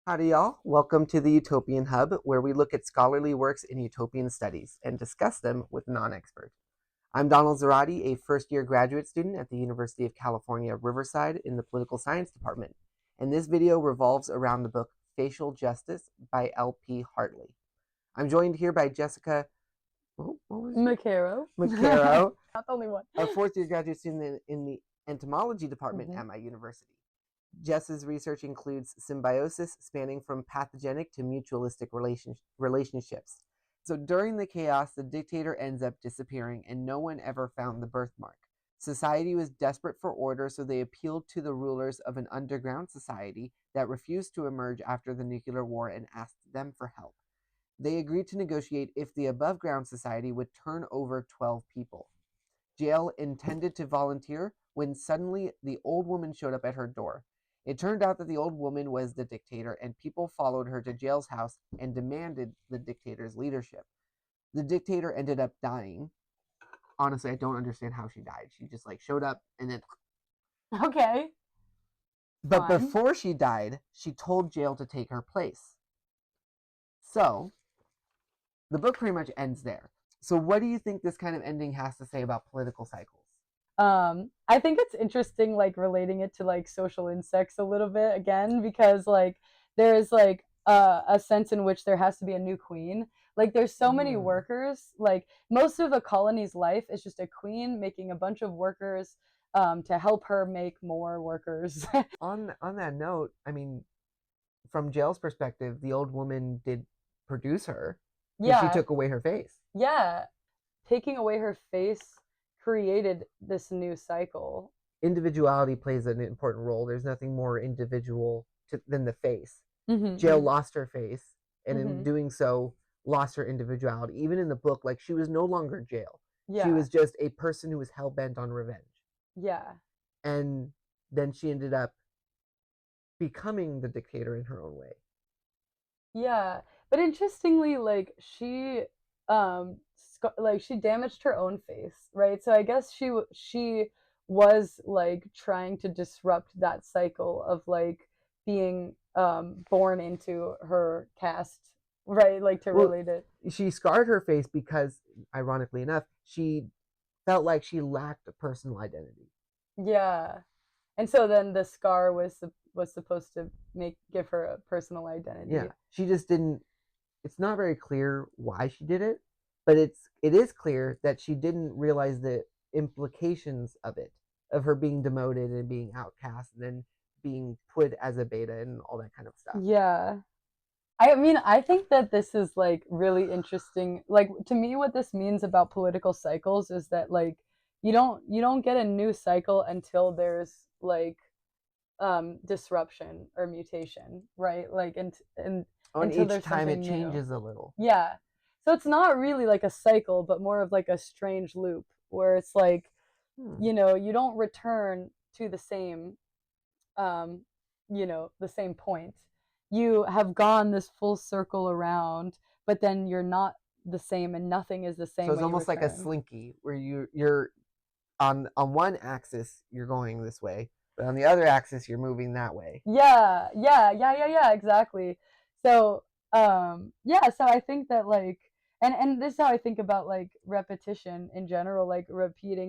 Howdy, y'all. Welcome to the Utopian Hub, where we look at scholarly works in utopian studies and discuss them with non-experts. I'm Donald Zarate, a first-year graduate student at the University of California, Riverside in the Political Science Department, and this video revolves around the book Facial Justice by L.P. Hartley. I'm joined here by Jessica Maccaro. Maccaro, Not the only one. a fourth-year graduate student in the Entomology department Mhm. at my university. Jess's research includes symbiosis spanning from pathogenic to mutualistic relationships. So during the chaos, the dictator ends up disappearing and no one ever found the birthmark. Society was desperate for order, so they appealed to the rulers of an underground society that refused to emerge after the nuclear war and asked them for help. They agreed to negotiate if the above ground society would turn over 12 people. Jael intended to volunteer when suddenly the old woman showed up at her door. It turned out that the old woman was the dictator, and people followed her to Jael's house and demanded the dictator's leadership. The dictator ended up dying. Honestly, I don't understand how she died. She just showed up and then. Okay. But Fine. before she died, she told Jael to take her place. So the book pretty much ends there. So what do you think this kind of ending has to say about political cycles? I think it's interesting, like relating it to like social insects a little bit again, because like there's like a sense in which there has to be a new queen. Like there's so many workers. Like most of a colony's life is just a queen making a bunch of workers to help her make more workers. On that note, I mean, from Jael's perspective, the old woman did produce her because she Yeah, took away her face. yeah. Taking away her face created this new cycle. Individuality plays an important role. There's nothing more than the face. Jael Mm-hmm. lost her face, and in Mm-hmm. doing so, lost her individuality. Even in the book, like she was no longer Jael. She Yeah, was just a person who was hell bent on revenge. yeah. And then she ended up becoming the dictator in her own way. Yeah, but interestingly, like she damaged her own face, right? So I guess she was like trying to disrupt that cycle of like being born into her caste, right? Like to Well, relate it. she scarred her face because, ironically enough, she felt like she lacked a personal identity. Yeah. And so then the scar was supposed to make give her a personal Yeah, identity. she just didn't. It's not very clear why she did it, but it is clear that she didn't realize the implications of her being demoted and being outcast, and then being put as a beta and all that kind of stuff. Yeah. I mean, I think that this is like really interesting. Like to me what this means about political cycles is that like you don't get a new cycle until there's like disruption or mutation, right? Like and On until each there's time, it something new. changes a little. Yeah. So it's not really like a cycle, but more of like a strange loop where it's like, Hmm. you don't return to the same um, the same point. You have gone this full circle around, but then you're not the same and nothing is the So same it's when you almost like a return. slinky where you're on one axis you're going this way, but on the other axis you're moving that way. Yeah, yeah, yeah, yeah, yeah, exactly. So, yeah, so I think that like and this is how I think about like repetition in general, like repeat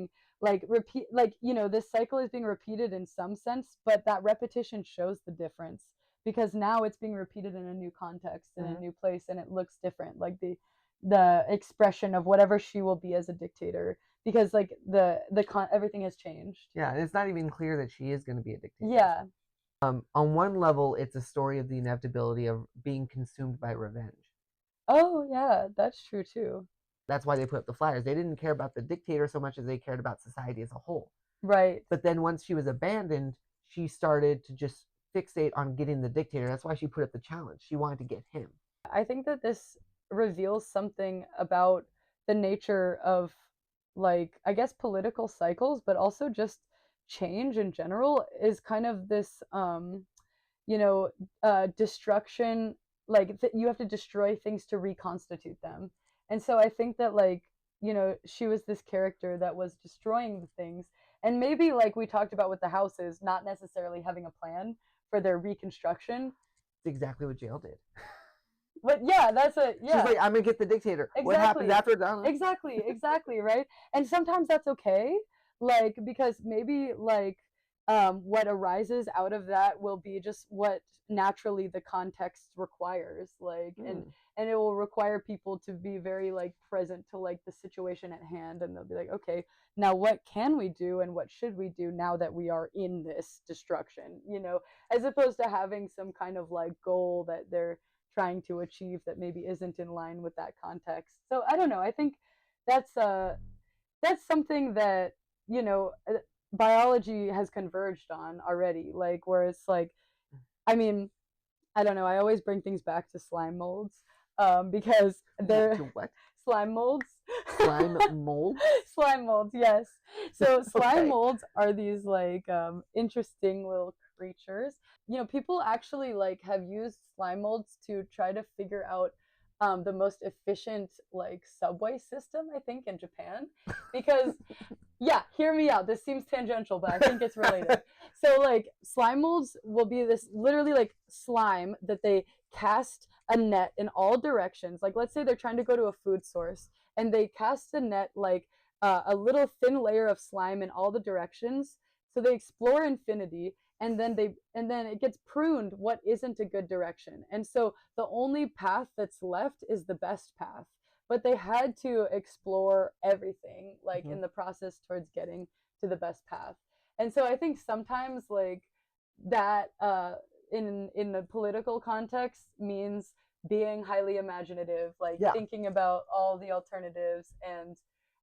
like, this cycle is being repeated in some sense, but that repetition shows the difference because now it's being repeated in a new context, in a Mm-hmm. new place, and it looks different. Like the expression of whatever she will be as a dictator because like everything has changed. Yeah, and it's not even clear that she is going to be a dictator. Yeah. On one level, it's a story of the inevitability of being consumed by revenge. Oh, yeah, that's true too. That's why they put up the flyers. They didn't care about the dictator so much as they cared about society as a whole. Right. But then once she was abandoned, she started to just fixate on getting the dictator. That's why she put up the challenge. She wanted to get him. I think that this reveals something about the nature of, like, I guess political cycles, but also just change in general is kind of this, you know, destruction. Like, you have to destroy things to reconstitute them. And so I think that, like, she was this character that was destroying the things. And maybe, like we talked about with the houses, not necessarily having a plan for their reconstruction, It's exactly what jail did. But yeah, that's a She's like, I'm gonna get the dictator. What happens after Donald? Exactly, right? And sometimes that's okay, like, because maybe like what arises out of that will be just what naturally the context requires, like, and it will require people to be very like present to like the situation at hand, and they'll be like, okay, now what can we do and what should we do now that we are in this destruction, you know, as opposed to having some kind of like goal that they're trying to achieve that maybe isn't in line with that context. So I don't know. I think that's something that, you know, biology has converged on already. Like where it's like, I mean, I don't know. I always bring things back to slime molds because they're what? Slime molds. Slime molds. Slime molds. Yes. So slime Okay. molds are these like interesting little creatures. You know, people actually like have used slime molds to try to figure out the most efficient like subway system, I think, in Japan, because yeah, hear me out. This seems tangential, but I think it's related. So like slime molds will be this literally like slime that they cast a net in all directions. Like let's say they're trying to go to a food source and they cast a net like a little thin layer of slime in all the directions. So they explore infinity, and then it gets pruned what isn't a good direction. And so the only path that's left is the best path, but they had to explore everything like in the process towards getting to the best path. And so I think sometimes like that in the political context means being highly imaginative, like thinking about all the alternatives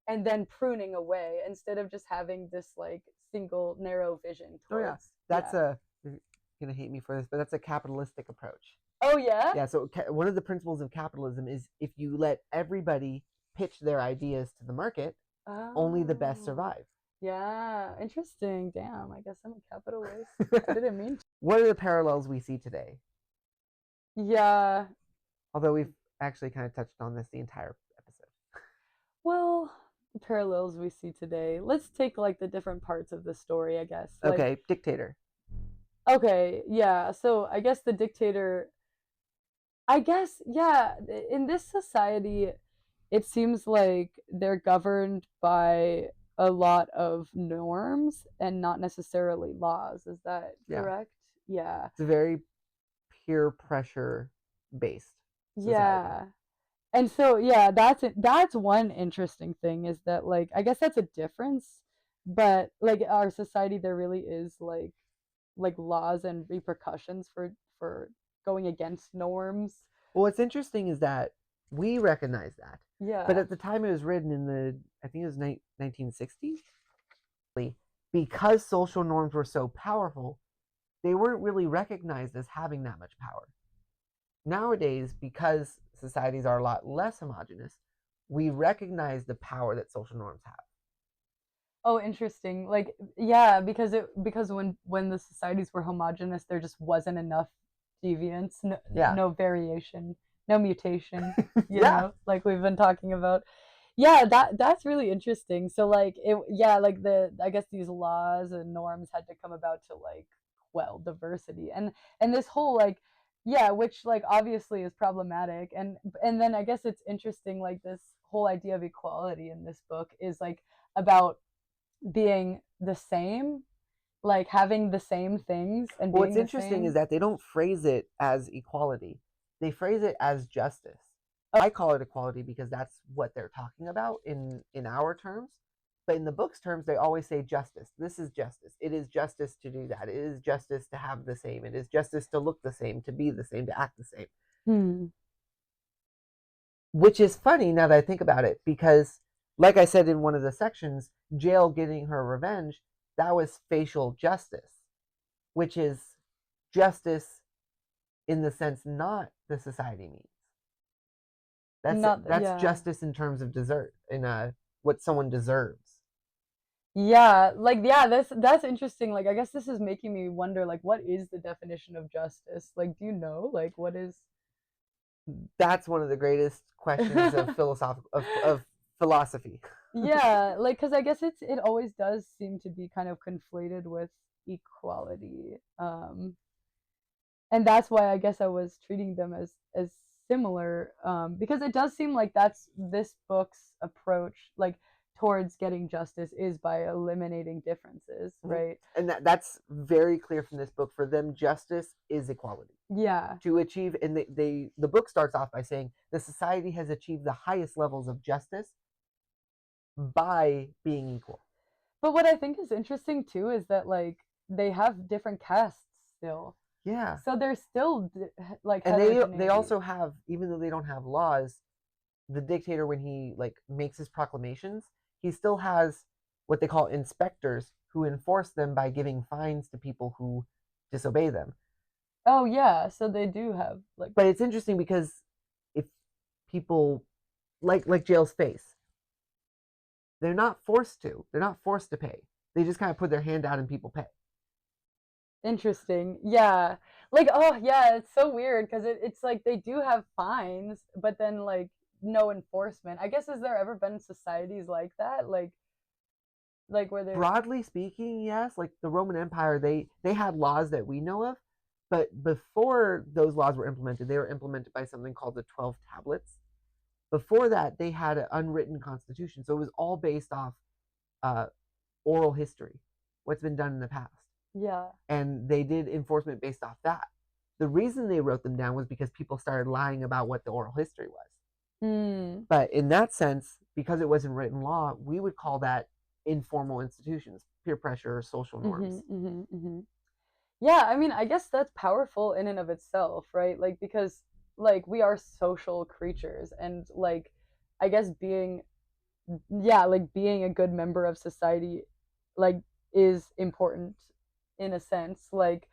and then pruning away instead of just having this like single narrow vision towards. That's a, you're gonna hate me for this, but that's a capitalistic approach. Oh yeah? Yeah, so one of the principles of capitalism is if you let everybody pitch their ideas to the market, only the best survive. Yeah, interesting. Damn, I guess I'm a capitalist. I didn't mean to. What are the parallels we see today? Yeah. Although we've actually kind of touched on this the entire episode. Well, the parallels we see today. Let's take like the different parts of the story, I guess. Like, okay, dictator. Okay, yeah. So I guess the dictator, I guess, yeah, in this society, it seems like they're governed by a lot of norms and not necessarily laws. Is that correct? Yeah. It's a very peer pressure based society. Yeah. And so yeah, that's one interesting thing is that like I guess that's a difference, but like our society there really is like laws and repercussions for going against norms. Well, what's interesting is that we recognize that. Yeah. But at the time it was written in the, I think it was 1960s, because social norms were so powerful, they weren't really recognized as having that much power. Nowadays, because societies are a lot less homogenous, we recognize the power that social norms have. Oh, interesting. Like, yeah, because when the societies were homogenous, there just wasn't enough deviance, no variation, no mutation, you know, like we've been talking about. Yeah, that's really interesting. So like like I guess these laws and norms had to come about to like quell diversity and this whole like which like obviously is problematic and then I guess it's interesting like this whole idea of equality in this book is like about being the same, like having the same things and being what's interesting is that they don't phrase it as equality. They phrase it as justice. I call it equality because that's what they're talking about in our terms. But in the book's terms, they always say justice. This is justice. It is justice to do that. It is justice to have the same. It is justice to look the same, to be the same, to act the same. Which is funny now that I think about it, because like I said in one of the sections, Jael getting her revenge, that was facial justice, which is justice in the sense not the society means. That's justice in terms of desert, in what someone deserves. Yeah, like that's interesting. Like I guess this is making me wonder like what is the definition of justice? Like do you know like what is That's one of the greatest questions of philosophy. Yeah, like cuz I guess it always does seem to be kind of conflated with equality. and that's why I guess I was treating them as similar, because it does seem like that's this book's approach, like towards getting justice, is by eliminating differences, Mhm. right? And that's very clear from this book. For them, justice is equality. Yeah. To achieve, and the book starts off by saying the society has achieved the highest levels of justice by being equal. But what I think is interesting too is that like they have different castes still. Yeah. So there's still like And they heterogeneity. also have, even though they don't have laws, the dictator, when he like makes his proclamations, he still has what they call inspectors who enforce them by giving fines to people who disobey them. Oh yeah, so they do have like But it's interesting because if people, like jail's face, they're not forced to pay. They just kind of put their hand out and people pay. interesting. Yeah. Like oh yeah, it's so weird because it's like they do have fines, but then like no enforcement. I guess has there ever been societies like that? Like where they're Broadly speaking, yes, like the Roman Empire, they had laws that we know of, but before those laws were implemented, they were implemented by something called the 12 tablets. Before that, they had an unwritten constitution, so it was all based off uh, oral history, what's been done in the past, yeah. and they did enforcement based off that. The reason they wrote them down was because people started lying about what the oral history was. Hmm. But in that sense, because it wasn't written law, we would call that informal institutions, peer pressure, social norms. Mhm. Mhm. Mhm. Yeah, I mean, I guess that's powerful in and of itself, right? Like because like we are social creatures and like I guess being yeah, like being a good member of society like is important in a sense. Like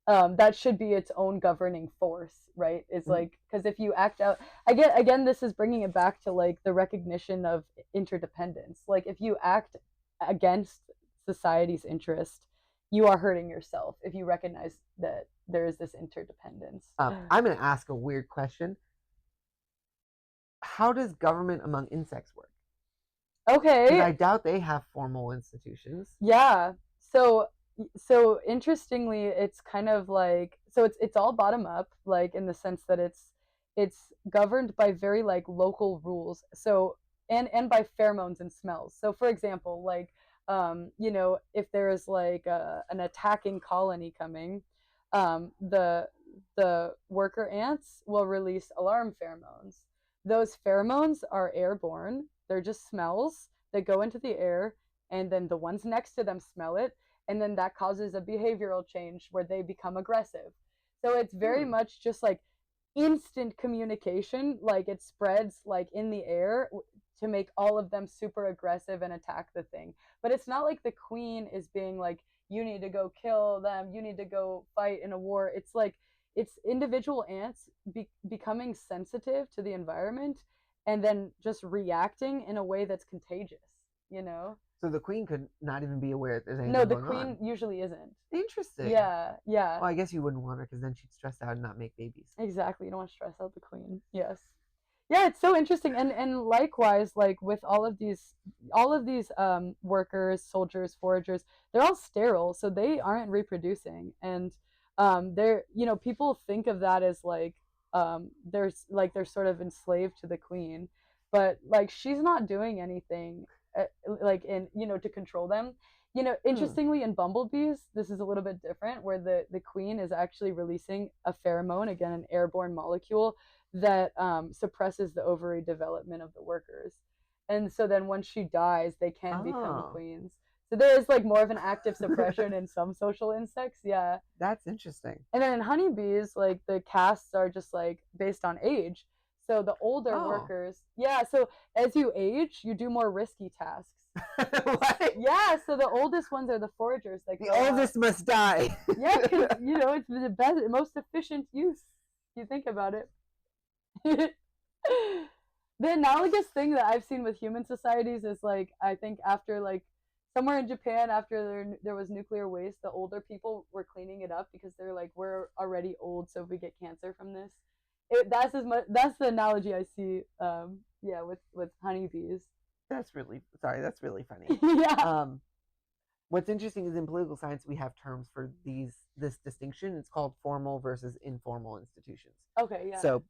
that should be its own governing force, right? It's Mhm. like because if you act out again this is bringing it back to like the recognition of interdependence. Like if you act against society's interest, you are hurting yourself if you recognize that there is this interdependence. I'm going to ask a weird question. How does government among insects work? Because Okay. I doubt they have formal institutions. Yeah. So so interestingly, it's kind of like so it's all bottom up, like in the sense that it's governed by very like local rules. So and by pheromones and smells. So for example, like you know, if there is like an attacking colony coming, the worker ants will release alarm pheromones. Those pheromones are airborne. They're just smells that go into the air and then the ones next to them smell it and then that causes a behavioral change where they become aggressive. So it's very Hmm. much just like instant communication, like it spreads like in the air to make all of them super aggressive and attack the thing. But it's not like the queen is being like you need to go kill them, you need to go fight in a war. It's like it's individual ants becoming sensitive to the environment and then just reacting in a way that's contagious, you know? So the queen could not even be aware that there's No, anything the going on. queen usually isn't. Interesting. Yeah, yeah, Well, I guess you wouldn't want her because then she'd stress out and not make babies. exactly. You don't want to stress out the queen. Yes. Yeah, it's so interesting, and likewise, like with all of these workers, soldiers, foragers, they're all sterile, so they aren't reproducing, and they're you know people think of that as like there's like they're sort of enslaved to the queen, but like she's not doing anything like in you know to control them. You know, Hmm. interestingly, in bumblebees, this is a little bit different, where the queen is actually releasing a pheromone, again, an airborne molecule that suppresses the ovary development of the workers. And so then once she dies, they can become Oh, queens. So there is like more of an active suppression in some social insects, yeah. that's interesting. And then in honeybees, like the castes are just like based on age. So the older Oh. workers, yeah. So as you age, you do more risky tasks. What? Yeah. So the oldest ones are the foragers that The go out. oldest must die. Yeah, because you know it's the best, most efficient use. If you think about it. The analogous thing that I've seen with human societies is like I think after like somewhere in Japan after there was nuclear waste, the older people were cleaning it up because they're like we're already old, so if we get cancer from this, that's as much that's the analogy I see. Yeah, with honeybees. That's really sorry. That's really funny. Yeah. Um, What's interesting is in political science we have terms for this distinction. It's called formal versus informal institutions. Okay, yeah. So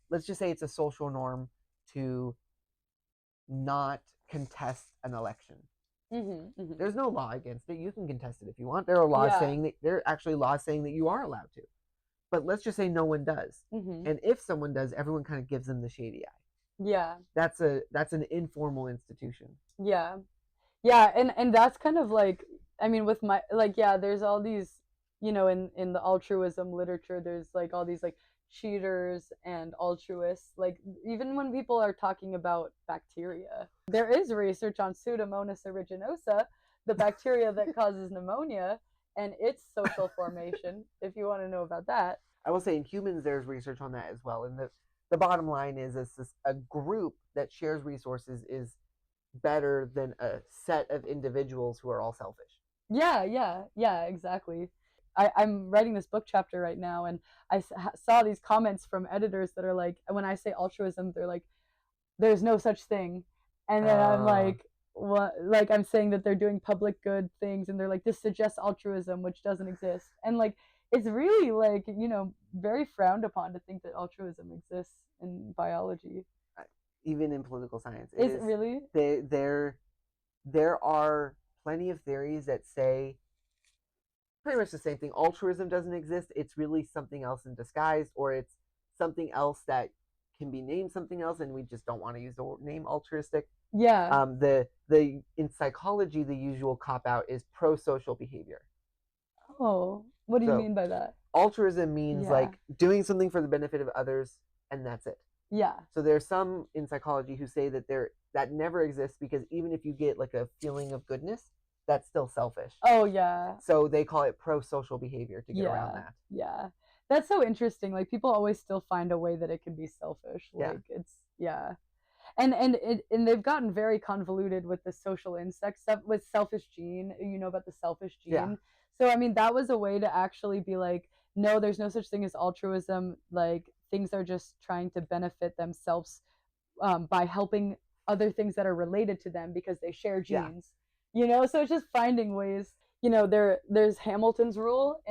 let's just say it's a social norm to not contest an election. There's no law against it. You can contest it if you want. There are laws saying that there are actually laws saying that you are allowed to. But let's just say no one does. And if someone does, everyone kind of gives them the shady eye. Yeah. That's an informal institution. Yeah. Yeah, and that's kind of like, I mean, with my, like, yeah, there's all these, you know, in the altruism literature, there's like all these like cheaters and altruists. Like, even when people are talking about bacteria, there is research on Pseudomonas aeruginosa, the bacteria that causes pneumonia, and its social formation, if you want to know about that. I will say in humans there's research on that as well. And the bottom line is a group that shares resources is better than a set of individuals who are all selfish. Yeah, exactly. I'm writing this book chapter right now, and I saw these comments from editors that are like, when I say altruism, they're like, there's no such thing. And then I'm like, what? Like, I'm saying that they're doing public good things, and they're like, this suggests altruism, which doesn't exist. And like, it's really like, you know, very frowned upon to think that altruism exists in biology. Even in political science. Is it really? There are plenty of theories that say pretty much the same thing. Altruism doesn't exist. It's really something else in disguise, or it's something else that can be named something else, and we just don't want to use the name altruistic. Yeah. The in psychology, the usual cop out is pro-social behavior. Oh, what do you mean by that? Altruism means like doing something for the benefit of others, and that's it. Yeah. So there's some in psychology who say that that never exists, because even if you get like a feeling of goodness, that's still selfish. Oh yeah. So they call it pro-social behavior to get around that. Yeah. That's so interesting. Like, people always still find a way that it can be selfish. Like, it's and they've gotten very convoluted with the social insect stuff, with selfish gene. You know about the selfish gene? Yeah. So I mean, that was a way to actually be like, no, there's no such thing as altruism. Like, things are just trying to benefit themselves by helping other things that are related to them because they share genes. You know, so it's just finding ways. You know, there's Hamilton's rule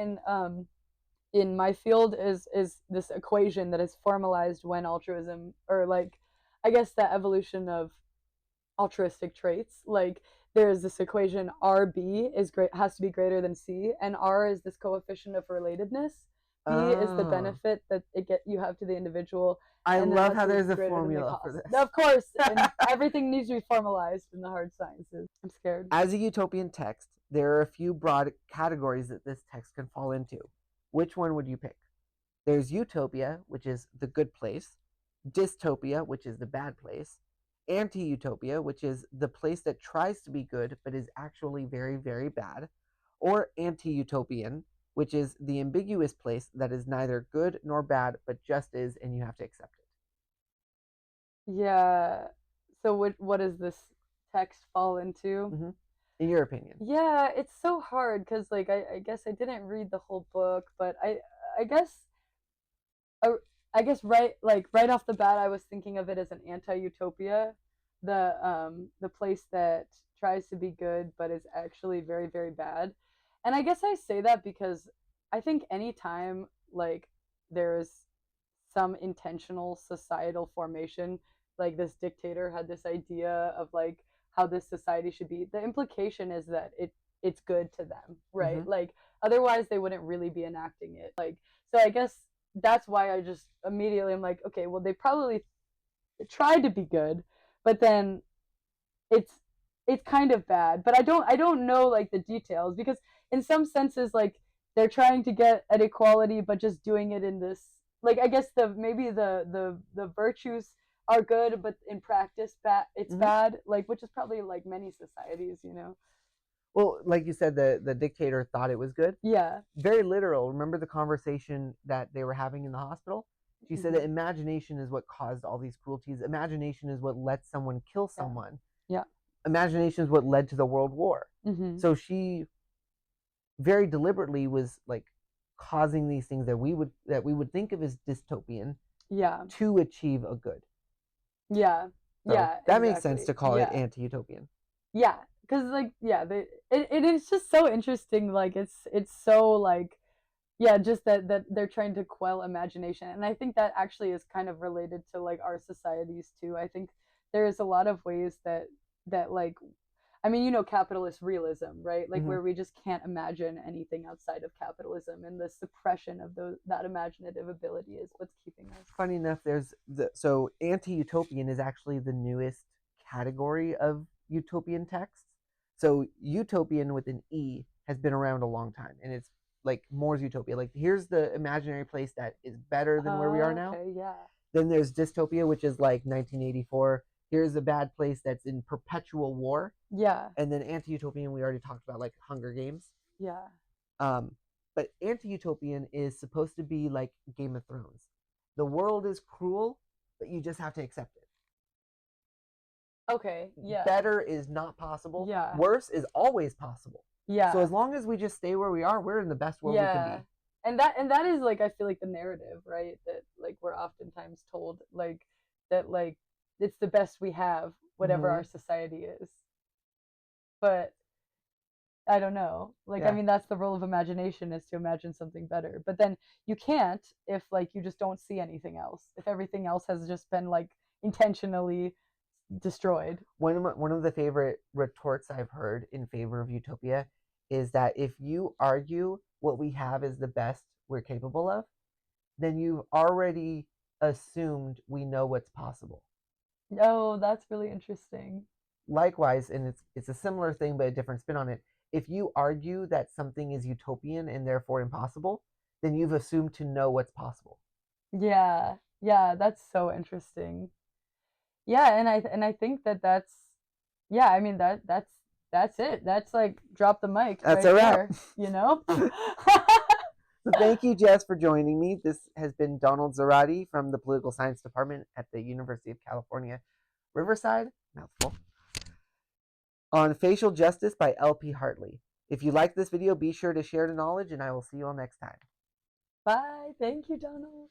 in my field is this equation that is formalized when altruism, or like, I guess the evolution of altruistic traits. Like, there's this equation, RB has to be greater than C, and R is this coefficient of relatedness. B is the benefit that you have to the individual. I love how there's a formula for this. Of course, and everything needs to be formalized in the hard sciences. I'm scared. As a utopian text, there are a few broad categories that this text can fall into. Which one would you pick? There's utopia, which is the good place, dystopia, which is the bad place, anti-utopia, which is the place that tries to be good but is actually very, very bad, or anti-utopian, which is the ambiguous place that is neither good nor bad but just is, and you have to accept it. Yeah. So what does this text fall into? In your opinion? Yeah, it's so hard because, like, I guess I didn't read the whole book, but I guess right off the bat, I was thinking of it as an anti-utopia, the place that tries to be good but is actually very, very bad. And I guess I say that because I think anytime, like, there's some intentional societal formation, like this dictator had this idea of like how this society should be, the implication is that it's good to them, right? Like, otherwise they wouldn't really be enacting it. Like, so I guess that's why I just immediately am like, okay, well, they probably tried to be good, but then it's kind of bad. But I don't know like the details, because in some senses, like, they're trying to get at equality but just doing it in this, like, I guess maybe the virtues are good, but in practice it's bad, like, which is probably like many societies, you know. Well, like you said, the dictator thought it was good. Yeah. Very literal. Remember the conversation that they were having in the hospital? She said that imagination is what caused all these cruelties. Imagination is what lets someone kill someone. Yeah. Imagination is what led to the World War. So she very deliberately was like causing these things that we would think of as dystopian. Yeah. To achieve a good. Yeah. So yeah. That makes sense to call it anti-utopian. Yeah, because like yeah, it is just so interesting. Like it's so like yeah, just that they're trying to quell imagination, and I think that actually is kind of related to like our societies too. I think there is a lot of ways that like I mean, you know, capitalist realism, right? Like Hmm. where we just can't imagine anything outside of capitalism, and the suppression of that imaginative ability is what's keeping us. Funny enough, so anti-utopian is actually the newest category of utopian texts. So utopian with an E has been around a long time, and it's like More's utopia. Like here's the imaginary place that is better than where we are now. Okay, yeah, Then there's dystopia, which is like 1984. Here's a bad place that's in perpetual war. yeah, And then anti-utopian, we already talked about, like Hunger Games. yeah. Um, but anti-utopian is supposed to be like Game of Thrones. The world is cruel, but you just have to accept it. Okay, yeah, Better is not possible. yeah, Worse is always possible. So yeah, as long as we just stay where we are, we're in the best world we can yeah. be. And that is like I feel like the narrative, right? That like we're oftentimes told like that like it's the best we have, whatever Mm-hmm. our society is. But I don't know. Like, I Yeah. mean, that's the role of imagination is to imagine something better. But then you can't if like you just don't see anything else. If everything else has just been like intentionally destroyed. One of the favorite retorts I've heard in favor of utopia is that if you argue what we have is the best we're capable of, then you've already assumed we know what's possible. Oh, that's really interesting. Likewise, and it's a similar thing but a different spin on it. If you argue that something is utopian and therefore impossible, then you've assumed to know what's possible. Yeah. Yeah, that's so interesting. Yeah, and I think that that's yeah, I mean that's it. That's like drop the mic That's right a wrap. there, you know? So thank you, Jess, for joining me. This has been Donald Zarate from the Political Science Department at the University of California, Riverside, mouthful, on Facial Justice by L.P. Hartley. If you like this video, be sure to share the knowledge, and I will see you all next time. Bye. Thank you, Donald.